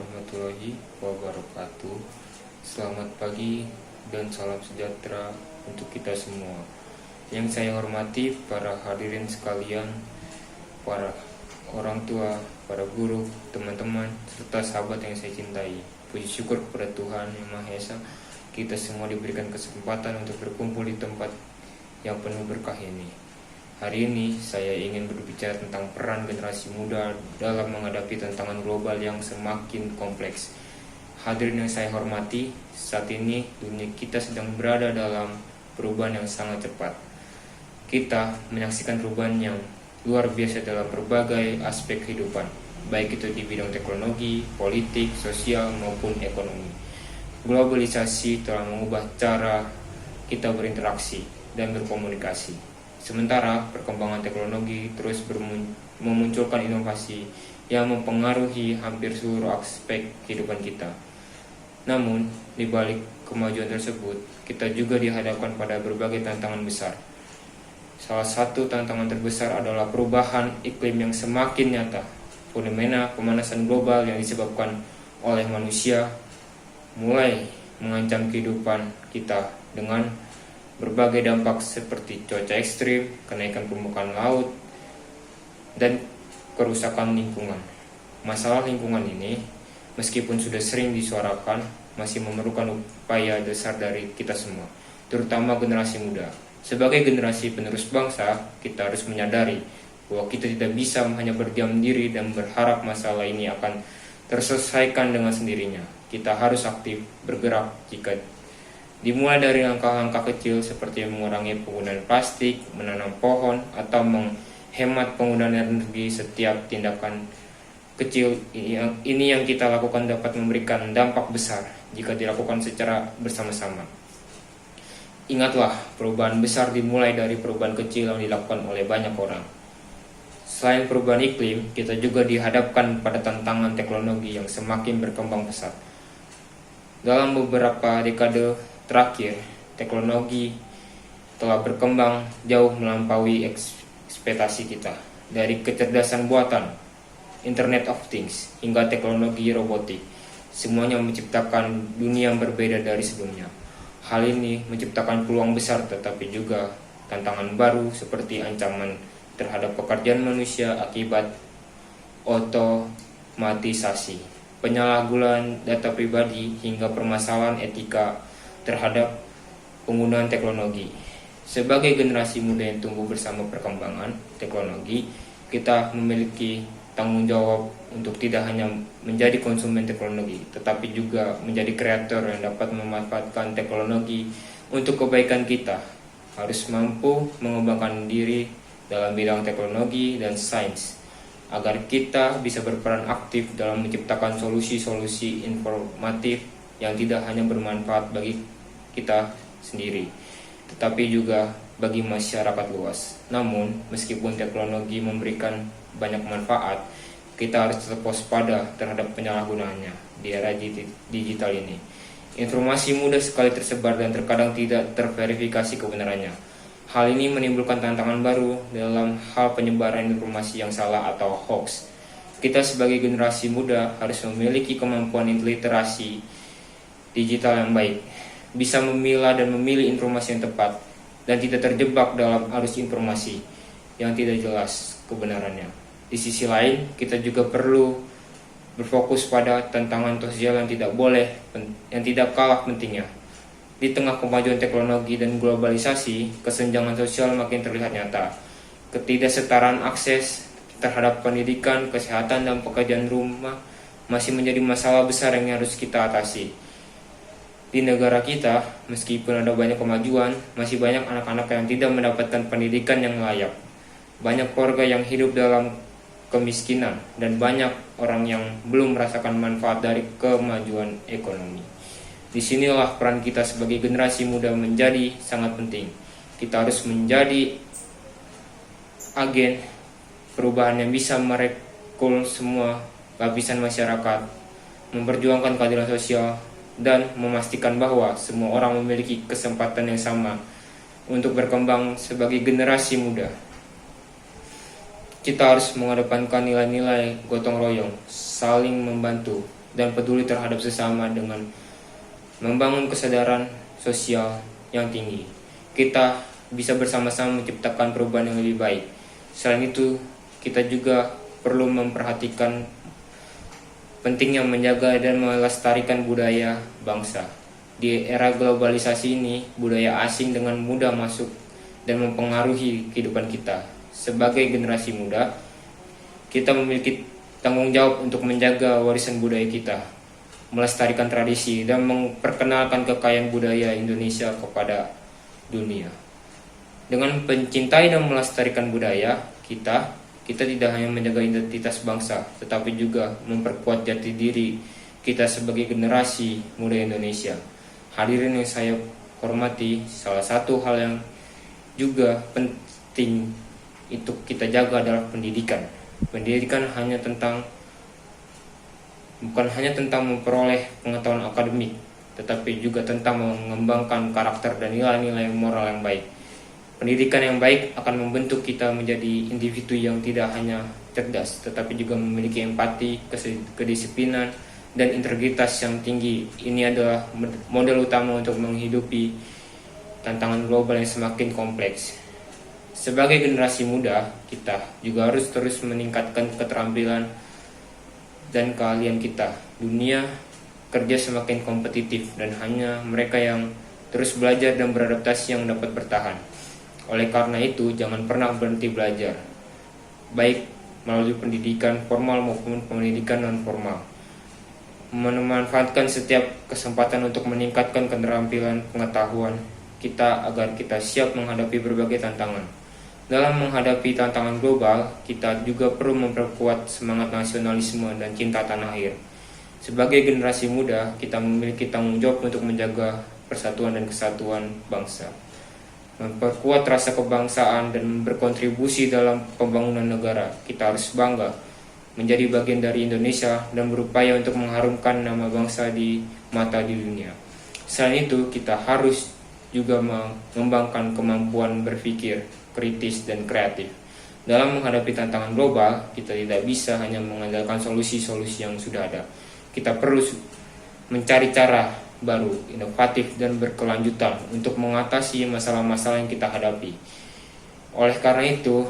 warahmatullahi wabarakatuh. Selamat pagi dan salam sejahtera untuk kita semua. Yang saya hormati para hadirin sekalian, para orang tua, para guru, teman-teman, serta sahabat yang saya cintai. Puji syukur kepada Tuhan Yang Maha Esa, kita semua diberikan kesempatan untuk berkumpul di tempat yang penuh berkah ini. Hari ini saya ingin berbicara tentang peran generasi muda dalam menghadapi tantangan global yang semakin kompleks. Hadirin yang saya hormati, saat ini dunia kita sedang berada dalam perubahan yang sangat cepat. Kita menyaksikan perubahan yang luar biasa dalam berbagai aspek kehidupan, baik itu di bidang teknologi, politik, sosial, maupun ekonomi. Globalisasi telah mengubah cara kita berinteraksi dan berkomunikasi. Sementara perkembangan teknologi terus memunculkan inovasi yang mempengaruhi hampir seluruh aspek kehidupan kita. Namun, di balik kemajuan tersebut, kita juga dihadapkan pada berbagai tantangan besar. Salah satu tantangan terbesar adalah perubahan iklim yang semakin nyata. Fenomena pemanasan global yang disebabkan oleh manusia mulai mengancam kehidupan kita dengan berbagai dampak seperti cuaca ekstrim, kenaikan permukaan laut, dan kerusakan lingkungan. Masalah lingkungan ini, meskipun sudah sering disuarakan, masih memerlukan upaya besar dari kita semua, terutama generasi muda. Sebagai generasi penerus bangsa, kita harus menyadari bahwa kita tidak bisa hanya berdiam diri dan berharap masalah ini akan terselesaikan dengan sendirinya. Kita harus aktif bergerak jika dimulai dari langkah-langkah kecil seperti mengurangi penggunaan plastik, menanam pohon, atau menghemat penggunaan energi. Setiap tindakan kecil ini yang kita lakukan dapat memberikan dampak besar jika dilakukan secara bersama-sama. Ingatlah, perubahan besar dimulai dari perubahan kecil yang dilakukan oleh banyak orang. Selain perubahan iklim, kita juga dihadapkan pada tantangan teknologi yang semakin berkembang pesat. Dalam beberapa dekade terakhir, teknologi telah berkembang jauh melampaui ekspektasi kita. Dari kecerdasan buatan, Internet of Things, hingga teknologi robotik, semuanya menciptakan dunia yang berbeda dari sebelumnya. Hal ini menciptakan peluang besar tetapi juga tantangan baru seperti ancaman terhadap pekerjaan manusia akibat otomatisasi, penyalahgunaan data pribadi, hingga permasalahan etika terhadap penggunaan teknologi. Sebagai generasi muda yang tumbuh bersama perkembangan teknologi, kita memiliki tanggung jawab untuk tidak hanya menjadi konsumen teknologi, tetapi juga menjadi kreator yang dapat memanfaatkan teknologi untuk kebaikan kita. Harus mampu mengembangkan diri dalam bidang teknologi dan sains, agar kita bisa berperan aktif dalam menciptakan solusi-solusi informatif yang tidak hanya bermanfaat bagi kita sendiri, tetapi juga bagi masyarakat luas. Namun, meskipun teknologi memberikan banyak manfaat, kita harus tetap waspada terhadap penyalahgunaannya di era digital ini. Informasi mudah sekali tersebar dan terkadang tidak terverifikasi kebenarannya. Hal ini menimbulkan tantangan baru dalam hal penyebaran informasi yang salah atau hoax. Kita sebagai generasi muda harus memiliki kemampuan literasi digital yang baik, bisa memilah dan memilih informasi yang tepat, dan tidak terjebak dalam arus informasi yang tidak jelas kebenarannya. Di sisi lain, kita juga perlu berfokus pada tantangan sosial yang tidak kalah pentingnya. Di tengah kemajuan teknologi dan globalisasi, kesenjangan sosial makin terlihat nyata. Ketidaksetaraan akses terhadap pendidikan, kesehatan, dan pekerjaan rumah masih menjadi masalah besar yang harus kita atasi. Di negara kita, meskipun ada banyak kemajuan, masih banyak anak-anak yang tidak mendapatkan pendidikan yang layak. Banyak keluarga yang hidup dalam kemiskinan, dan banyak orang yang belum merasakan manfaat dari kemajuan ekonomi. Disinilah peran kita sebagai generasi muda menjadi sangat penting. Kita harus menjadi agen perubahan yang bisa merangkul semua lapisan masyarakat, memperjuangkan keadilan sosial, dan memastikan bahwa semua orang memiliki kesempatan yang sama untuk berkembang sebagai generasi muda. Kita harus mengedepankan nilai-nilai gotong royong, saling membantu, dan peduli terhadap sesama dengan membangun kesadaran sosial yang tinggi. Kita bisa bersama-sama menciptakan perubahan yang lebih baik. Selain itu, kita juga perlu memperhatikan pentingnya menjaga dan melestarikan budaya bangsa. Di era globalisasi ini, budaya asing dengan mudah masuk dan mempengaruhi kehidupan kita. Sebagai generasi muda, kita memiliki tanggung jawab untuk menjaga warisan budaya kita, melestarikan tradisi, dan memperkenalkan kekayaan budaya Indonesia kepada dunia. Dengan mencintai dan melestarikan budaya kita tidak hanya menjaga identitas bangsa, tetapi juga memperkuat jati diri kita sebagai generasi muda Indonesia. Hadirin yang saya hormati, salah satu hal yang juga penting untuk kita jaga adalah pendidikan. Pendidikan bukan hanya tentang memperoleh pengetahuan akademik, tetapi juga tentang mengembangkan karakter dan nilai-nilai moral yang baik. Pendidikan yang baik akan membentuk kita menjadi individu yang tidak hanya cerdas, tetapi juga memiliki empati, kedisiplinan, dan integritas yang tinggi. Ini adalah modal utama untuk menghidupi tantangan global yang semakin kompleks. Sebagai generasi muda, kita juga harus terus meningkatkan keterampilan dan keahlian kita. Dunia kerja semakin kompetitif dan hanya mereka yang terus belajar dan beradaptasi yang dapat bertahan. Oleh karena itu, jangan pernah berhenti belajar, baik melalui pendidikan formal maupun pendidikan non-formal. Memanfaatkan setiap kesempatan untuk meningkatkan keterampilan pengetahuan kita agar kita siap menghadapi berbagai tantangan. Dalam menghadapi tantangan global, kita juga perlu memperkuat semangat nasionalisme dan cinta tanah air. Sebagai generasi muda, kita memiliki tanggung jawab untuk menjaga persatuan dan kesatuan bangsa, memperkuat rasa kebangsaan dan berkontribusi dalam pembangunan negara. Kita harus bangga menjadi bagian dari Indonesia dan berupaya untuk mengharumkan nama bangsa di mata di dunia. Selain itu, kita harus juga mengembangkan kemampuan berpikir kritis dan kreatif. Dalam menghadapi tantangan global, kita tidak bisa hanya mengandalkan solusi-solusi yang sudah ada. Kita perlu mencari cara baru, inovatif, dan berkelanjutan untuk mengatasi masalah-masalah yang kita hadapi. Oleh karena itu,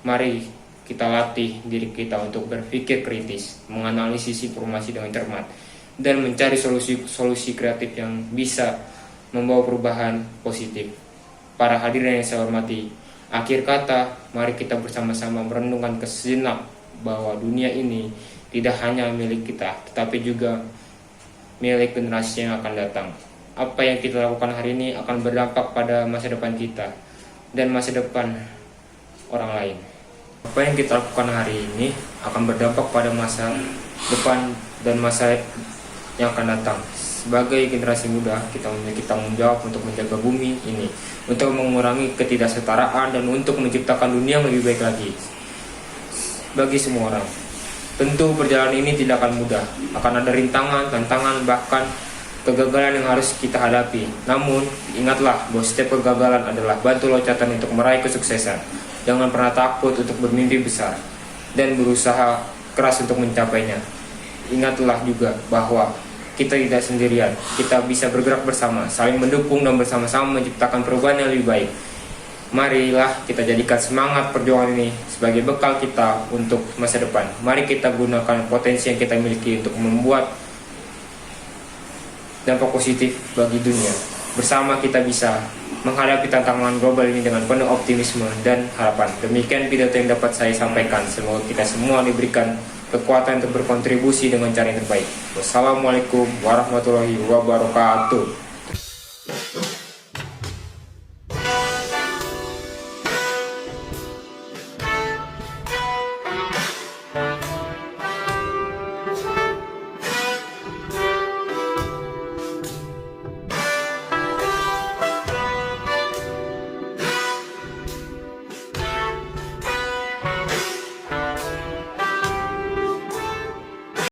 mari kita latih diri kita untuk berpikir kritis, menganalisis informasi dengan cermat, dan mencari solusi kreatif yang bisa membawa perubahan positif. Para hadirin yang saya hormati, akhir kata, mari kita bersama-sama merenungkan sejenak bahwa dunia ini tidak hanya milik kita, tetapi juga milik generasi yang akan datang. Apa yang kita lakukan hari ini akan berdampak pada masa depan kita dan masa depan orang lain. Apa yang kita lakukan hari ini akan berdampak pada masa depan dan masa yang akan datang. Sebagai generasi muda, kita memiliki tanggung jawab untuk menjaga bumi ini, untuk mengurangi ketidaksetaraan dan untuk menciptakan dunia yang lebih baik lagi bagi semua orang. Tentu perjalanan ini tidak akan mudah, akan ada rintangan, tantangan, bahkan kegagalan yang harus kita hadapi. Namun, ingatlah bahwa setiap kegagalan adalah batu loncatan untuk meraih kesuksesan. Jangan pernah takut untuk bermimpi besar dan berusaha keras untuk mencapainya. Ingatlah juga bahwa kita tidak sendirian, kita bisa bergerak bersama, saling mendukung dan bersama-sama menciptakan perubahan yang lebih baik. Marilah kita jadikan semangat perjuangan ini sebagai bekal kita untuk masa depan. Mari kita gunakan potensi yang kita miliki untuk membuat dampak positif bagi dunia. Bersama kita bisa menghadapi tantangan global ini dengan penuh optimisme dan harapan. Demikian pidato yang dapat saya sampaikan. Semoga kita semua diberikan kekuatan untuk berkontribusi dengan cara yang terbaik. Wassalamualaikum warahmatullahi wabarakatuh.